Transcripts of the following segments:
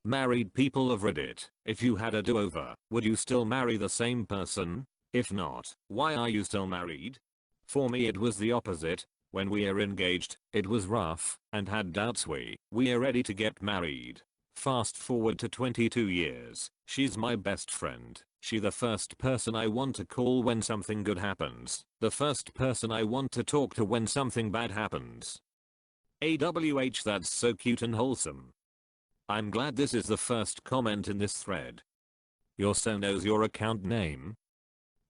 Married people of Reddit, if you had a do-over, would you still marry the same person? If not, why are you still married? For me it was the opposite. When we are engaged, it was rough and had doubts we are ready to get married. Fast forward to 22 years, she's my best friend. She the first person I want to call when something good happens. The first person I want to talk to when something bad happens. AWH, that's so cute and wholesome. I'm glad this is the first comment in this thread. Your so knows your account name?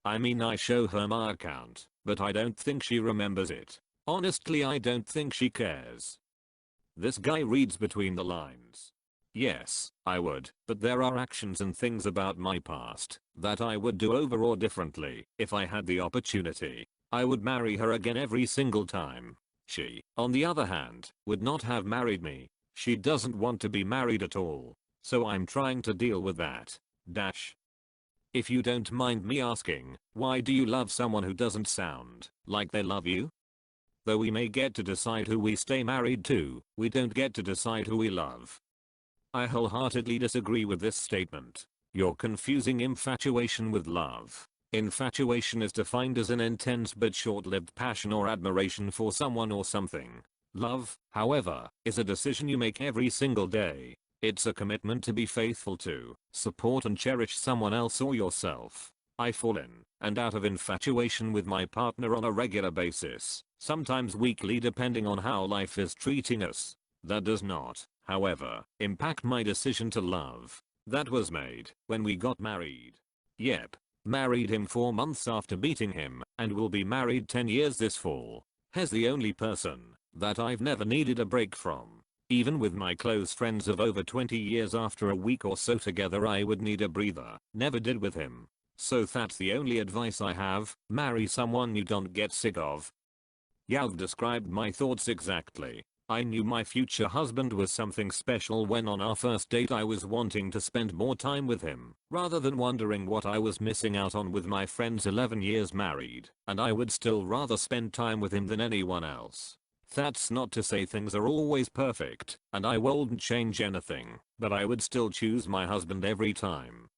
I mean, I show her my account, but I don't think she remembers it. Honestly, I don't think she cares. This guy reads between the lines. Yes, I would, but there are actions and things about my past that I would do over or differently. If I had the opportunity, I would marry her again every single time. She, on the other hand, would not have married me. She doesn't want to be married at all. So I'm trying to deal with that. If you don't mind me asking, why do you love someone who doesn't sound like they love you? Though we may get to decide who we stay married to, we don't get to decide who we love. I wholeheartedly disagree with this statement. You're confusing infatuation with love. Infatuation is defined as an intense but short-lived passion or admiration for someone or something. Love, however, is a decision you make every single day. It's a commitment to be faithful to, support and cherish someone else or yourself. I fall in and out of infatuation with my partner on a regular basis, sometimes weekly depending on how life is treating us. That does not, however, impact my decision to love. That was made when we got married. Yep. Married him 4 months after meeting him, and will be married 10 years this fall. He's the only person that I've never needed a break from. Even with my close friends of over 20 years, after a week or so together I would need a breather. Never did with him. So that's the only advice I have. Marry someone you don't get sick of. You've described my thoughts exactly. I knew my future husband was something special when on our first date I was wanting to spend more time with him, rather than wondering what I was missing out on with my friends 11 years married, and I would still rather spend time with him than anyone else. That's not to say things are always perfect, and I wouldn't change anything, but I would still choose my husband every time.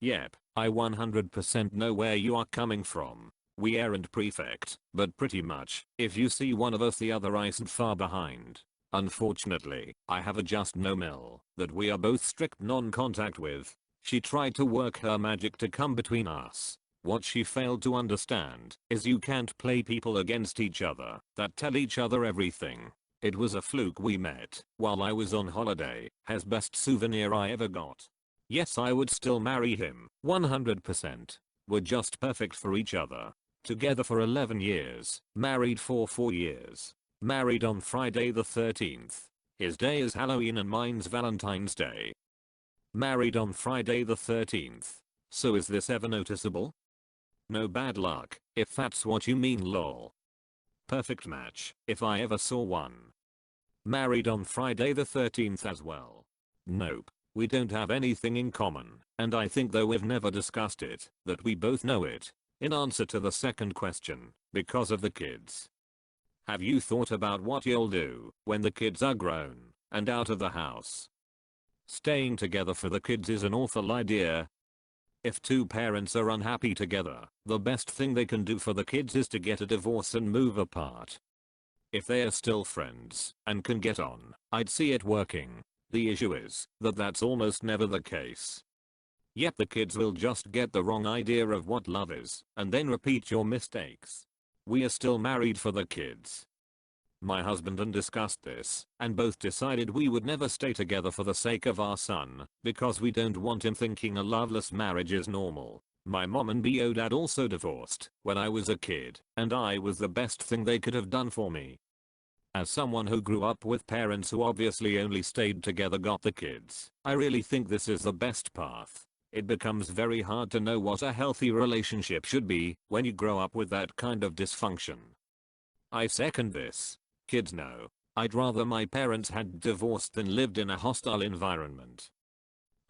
Yep, I 100% know where you are coming from. We aren't perfect, but pretty much, if you see one of us the other isn't far behind. Unfortunately, I have a just no Mel that we are both strict non-contact with. She tried to work her magic to come between us. What she failed to understand is you can't play people against each other that tell each other everything. It was a fluke we met while I was on holiday. His best souvenir I ever got. Yes, I would still marry him, 100%. We're just perfect for each other. Together for 11 years, married for 4 years. Married on Friday the 13th. His day is Halloween and mine's Valentine's Day. Married on Friday the 13th. So is this ever noticeable? No bad luck, if that's what you mean, lol. Perfect match, if I ever saw one. Married on Friday the 13th as well. Nope. We don't have anything in common, and I think, though we've never discussed it, that we both know it. In answer to the second question, because of the kids. Have you thought about what you'll do when the kids are grown and out of the house? Staying together for the kids is an awful idea. If two parents are unhappy together, the best thing they can do for the kids is to get a divorce and move apart. If they are still friends and can get on, I'd see it working. The issue is that that's almost never the case. Yep, the kids will just get the wrong idea of what love is and then repeat your mistakes. We are still married for the kids. My husband and discussed this and both decided we would never stay together for the sake of our son, because we don't want him thinking a loveless marriage is normal. My mom and BO dad also divorced when I was a kid, and I was the best thing they could have done for me. As someone who grew up with parents who obviously only stayed together got the kids, I really think this is the best path. It becomes very hard to know what a healthy relationship should be when you grow up with that kind of dysfunction. I second this. Kids no. I'd rather my parents had divorced than lived in a hostile environment.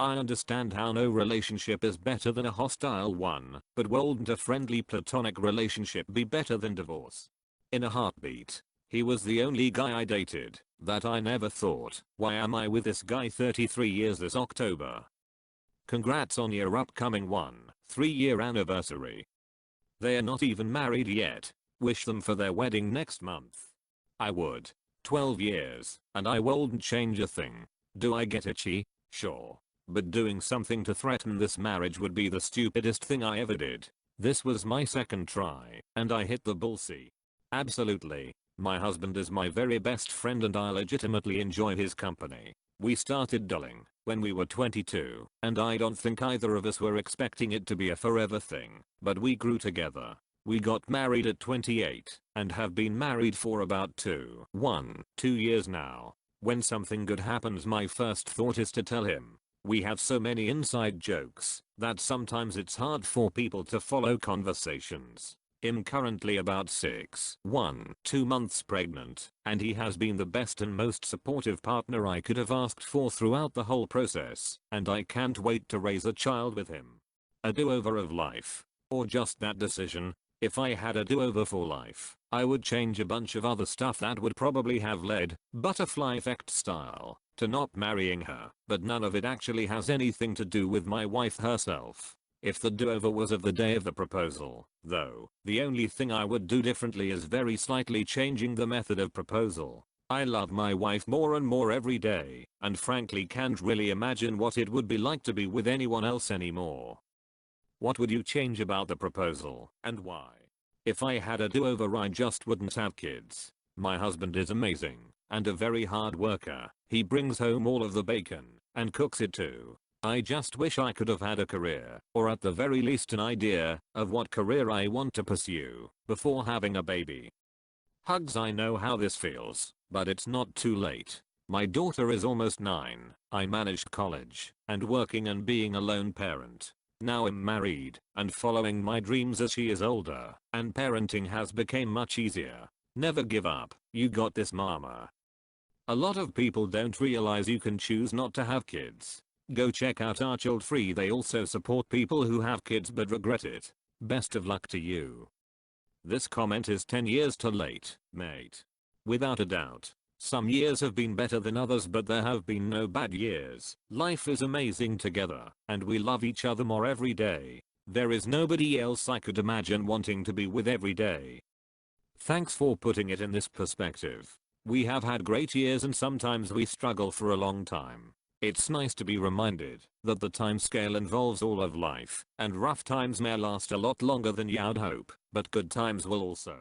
I understand how no relationship is better than a hostile one, but wouldn't a friendly platonic relationship be better than divorce? In a heartbeat. He was the only guy I dated that I never thought, why am I with this guy 33 years this October? Congrats on your upcoming 3-year anniversary. They are not even married yet. Wish them for their wedding next month. I would. 12 years, and I won't change a thing. Do I get itchy? Sure. But doing something to threaten this marriage would be the stupidest thing I ever did. This was my second try, and I hit the bullseye. Absolutely. My husband is my very best friend and I legitimately enjoy his company. We started dulling when we were 22, and I don't think either of us were expecting it to be a forever thing, but we grew together. We got married at 28 and have been married for about 2 years now. When something good happens, my first thought is to tell him. We have so many inside jokes that sometimes it's hard for people to follow conversations. I'm currently about 2 months pregnant, and he has been the best and most supportive partner I could have asked for throughout the whole process, and I can't wait to raise a child with him. A do-over of life. Or just that decision. If I had a do-over for life, I would change a bunch of other stuff that would probably have led, butterfly effect style, to not marrying her, but none of it actually has anything to do with my wife herself. If the do-over was of the day of the proposal, though, the only thing I would do differently is very slightly changing the method of proposal. I love my wife more and more every day, and frankly can't really imagine what it would be like to be with anyone else anymore. What would you change about the proposal, and why? If I had a do-over, I just wouldn't have kids. My husband is amazing, and a very hard worker. He brings home all of the bacon, and cooks it too. I just wish I could have had a career, or at the very least an idea of what career I want to pursue, before having a baby. Hugs. I know how this feels, but it's not too late. My daughter is almost 9, I managed college, and working and being a lone parent. Now I'm married, and following my dreams as she is older, and parenting has become much easier. Never give up, you got this mama. A lot of people don't realize you can choose not to have kids. Go check out Our Child Free. They also support people who have kids but regret it. Best of luck to you. This comment is 10 years too late, mate. Without a doubt. Some years have been better than others, but there have been no bad years. Life is amazing together, and we love each other more every day. There is nobody else I could imagine wanting to be with every day. Thanks for putting it in this perspective. We have had great years and sometimes we struggle for a long time. It's nice to be reminded that the time scale involves all of life, and rough times may last a lot longer than you'd hope, but good times will also.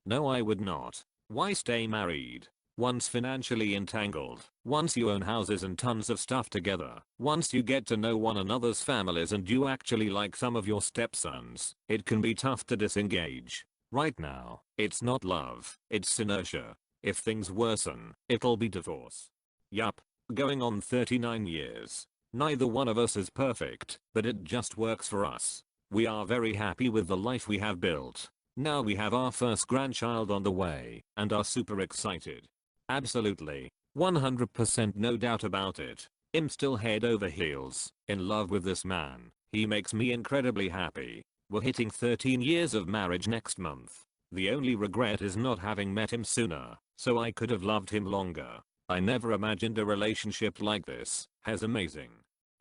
No, I would not. Why stay married? Once financially entangled, once you own houses and tons of stuff together, once you get to know one another's families and you actually like some of your stepsons, it can be tough to disengage. Right now, it's not love, it's inertia. If things worsen, it'll be divorce. Yup. Going on 39 years. Neither one of us is perfect, but it just works for us. We are very happy with the life we have built. Now we have our first grandchild on the way, and are super excited. Absolutely. 100% no doubt about it. I'm still head over heels, in love with this man. He makes me incredibly happy. We're hitting 13 years of marriage next month. The only regret is not having met him sooner, so I could have loved him longer. I never imagined a relationship like this. As amazing.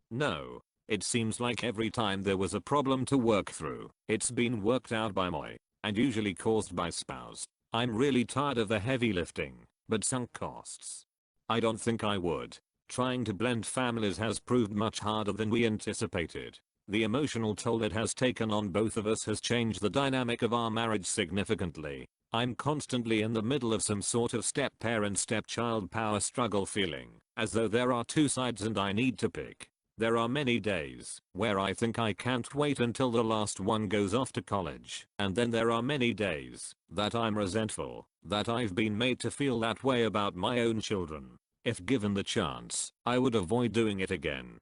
No. It seems like every time there was a problem to work through, it's been worked out by my, and usually caused by spouse. I'm really tired of the heavy lifting, but sunk costs. I don't think I would. Trying to blend families has proved much harder than we anticipated. The emotional toll it has taken on both of us has changed the dynamic of our marriage significantly. I'm constantly in the middle of some sort of step-parent step-child power struggle, feeling as though there are two sides and I need to pick. There are many days where I think I can't wait until the last one goes off to college, and then there are many days that I'm resentful that I've been made to feel that way about my own children. If given the chance, I would avoid doing it again.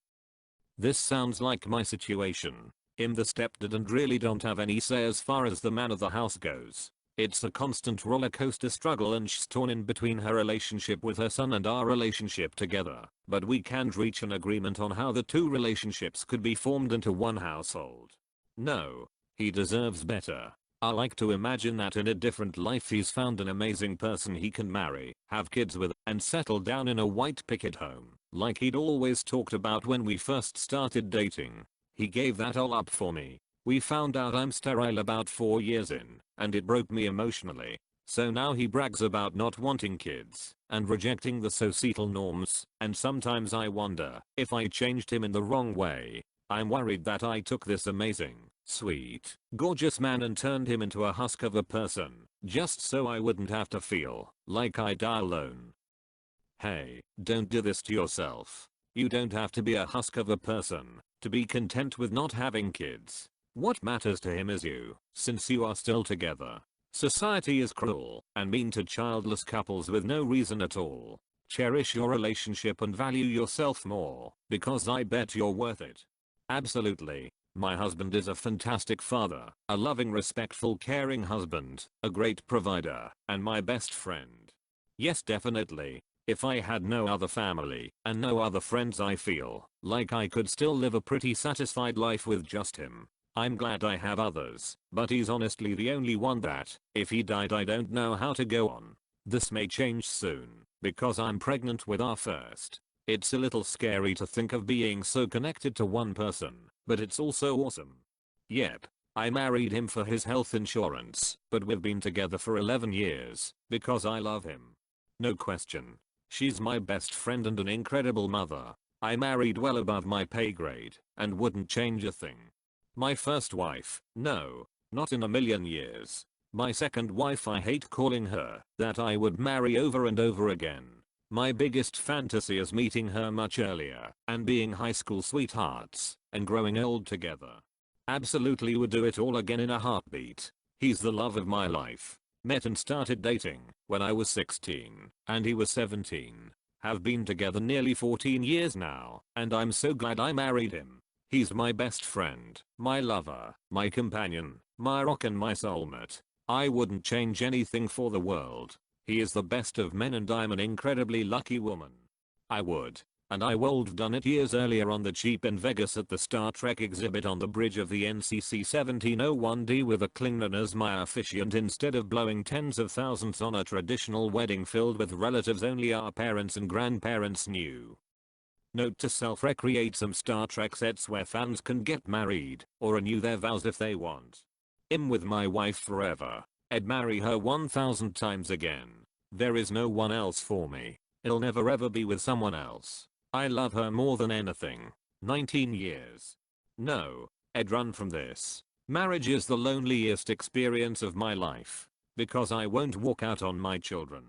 This sounds like my situation. I'm the stepdad and really don't have any say as far as the man of the house goes. It's a constant roller coaster struggle and she's torn in between her relationship with her son and our relationship together, but we can't reach an agreement on how the two relationships could be formed into one household. No. He deserves better. I like to imagine that in a different life he's found an amazing person he can marry, have kids with, and settle down in a white picket home, like he'd always talked about when we first started dating. He gave that all up for me. We found out I'm sterile about 4 years in, and it broke me emotionally. So now he brags about not wanting kids, and rejecting the societal norms, and sometimes I wonder if I changed him in the wrong way. I'm worried that I took this amazing, sweet, gorgeous man and turned him into a husk of a person, just so I wouldn't have to feel like I die alone. Hey, don't do this to yourself. You don't have to be a husk of a person to be content with not having kids. What matters to him is you, since you are still together. Society is cruel and mean to childless couples with no reason at all. Cherish your relationship and value yourself more, because I bet you're worth it. Absolutely. My husband is a fantastic father, a loving, respectful, caring husband, a great provider, and my best friend. Yes, definitely. If I had no other family and no other friends, I feel like I could still live a pretty satisfied life with just him. I'm glad I have others, but he's honestly the only one that, if he died, I don't know how to go on. This may change soon, because I'm pregnant with our first. It's a little scary to think of being so connected to one person, but it's also awesome. Yep, I married him for his health insurance, but we've been together for 11 years, because I love him. No question. She's my best friend and an incredible mother. I married well above my pay grade, and wouldn't change a thing. My first wife, no, not in a million years. My second wife, I hate calling her that, I would marry over and over again. My biggest fantasy is meeting her much earlier and being high school sweethearts and growing old together. Absolutely would do it all again in a heartbeat. He's the love of my life. Met and started dating when I was 16 and he was 17. Have been together nearly 14 years now, and I'm so glad I married him. He's my best friend, my lover, my companion, my rock and my soulmate. I wouldn't change anything for the world. He is the best of men and I'm an incredibly lucky woman. I would. And I would've done it years earlier on the cheap in Vegas at the Star Trek exhibit on the bridge of the NCC 1701D with a Klingon as my officiant instead of blowing tens of thousands on a traditional wedding filled with relatives only our parents and grandparents knew. Note to self: recreate some Star Trek sets where fans can get married or renew their vows if they want. I'm with my wife forever. I'd marry her 1,000 times again. There is no one else for me. I'll never ever be with someone else. I love her more than anything. 19 years. No, I'd run from this. Marriage is the loneliest experience of my life. Because I won't walk out on my children.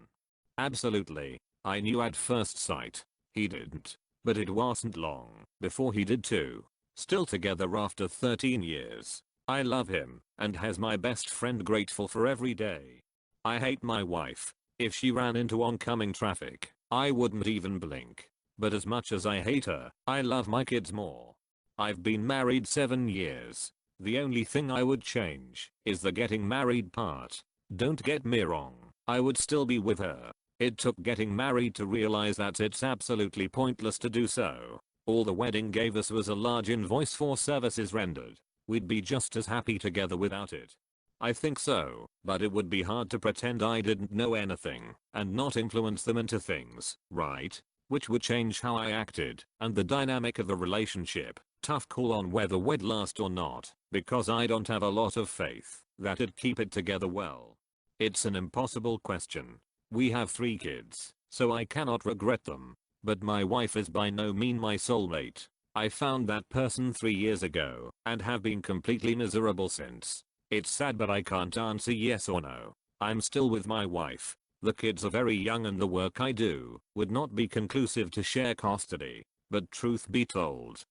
Absolutely. I knew at first sight. He didn't. But it wasn't long before he did too. Still together after 13 years. I love him and has my best friend grateful for every day. I hate my wife. If she ran into oncoming traffic, I wouldn't even blink. But as much as I hate her, I love my kids more. I've been married 7 years. The only thing I would change is the getting married part. Don't get me wrong, I would still be with her. It took getting married to realize that it's absolutely pointless to do so. All the wedding gave us was a large invoice for services rendered. We'd be just as happy together without it. I think so, but it would be hard to pretend I didn't know anything and not influence them into things, right? Which would change how I acted and the dynamic of the relationship. Tough call on whether we'd last or not, because I don't have a lot of faith that it'd keep it together well. It's an impossible question. We have 3 kids, so I cannot regret them. But my wife is by no means my soulmate. I found that person 3 years ago and have been completely miserable since. It's sad, but I can't answer yes or no. I'm still with my wife. The kids are very young and the work I do would not be conclusive to share custody. But truth be told.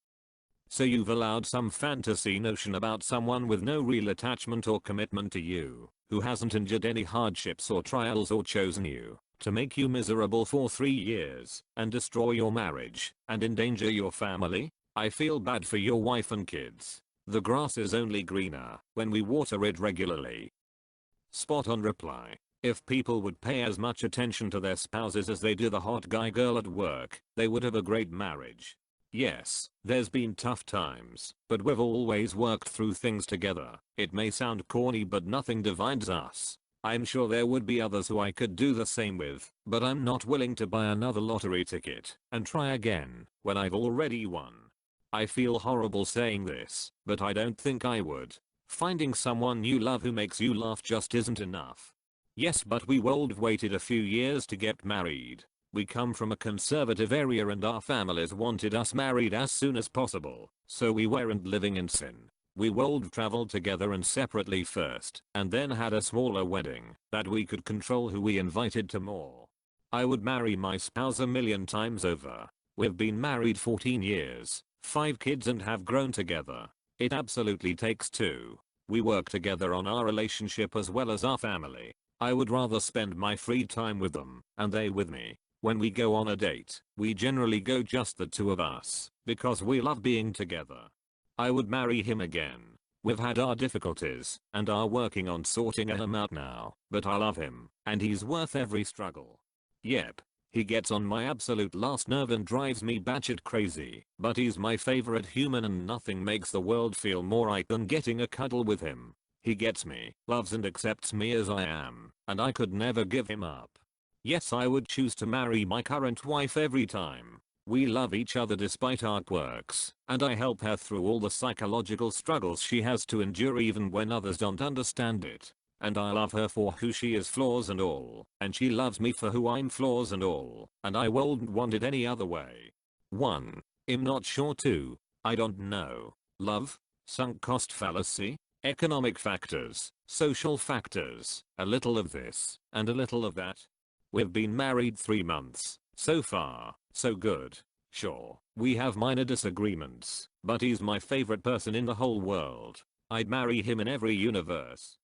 So you've allowed some fantasy notion about someone with no real attachment or commitment to you, who hasn't endured any hardships or trials or chosen you, to make you miserable for 3 years and destroy your marriage and endanger your family? I feel bad for your wife and kids. The grass is only greener when we water it regularly. Spot on reply. If people would pay as much attention to their spouses as they do the hot guy girl at work, they would have a great marriage. Yes, there's been tough times, but we've always worked through things together. It may sound corny but nothing divides us. I'm sure there would be others who I could do the same with, but I'm not willing to buy another lottery ticket and try again when I've already won. I feel horrible saying this, but I don't think I would. Finding someone you love who makes you laugh just isn't enough. Yes, but we would have waited a few years to get married. We come from a conservative area and our families wanted us married as soon as possible, so we weren't living in sin. We would have traveled together and separately first, and then had a smaller wedding that we could control who we invited to more. I would marry my spouse a million times over. We've been married 14 years, 5 kids and have grown together. It absolutely takes two. We work together on our relationship as well as our family. I would rather spend my free time with them and they with me. When we go on a date, we generally go just the two of us because we love being together. I would marry him again. We've had our difficulties and are working on sorting them out now, but I love him and he's worth every struggle. Yep. He gets on my absolute last nerve and drives me batshit crazy, but he's my favorite human and nothing makes the world feel more right than getting a cuddle with him. He gets me, loves and accepts me as I am, and I could never give him up. Yes, I would choose to marry my current wife every time. We love each other despite our quirks, and I help her through all the psychological struggles she has to endure even when others don't understand it. And I love her for who she is, flaws and all, and she loves me for who I'm, flaws and all, and I wouldn't want it any other way. 1. I'm not sure. 2. I don't know. Love? Sunk cost fallacy? Economic factors, social factors, a little of this, and a little of that. We've been married 3 months. So far, so good. Sure, we have minor disagreements, but he's my favorite person in the whole world. I'd marry him in every universe.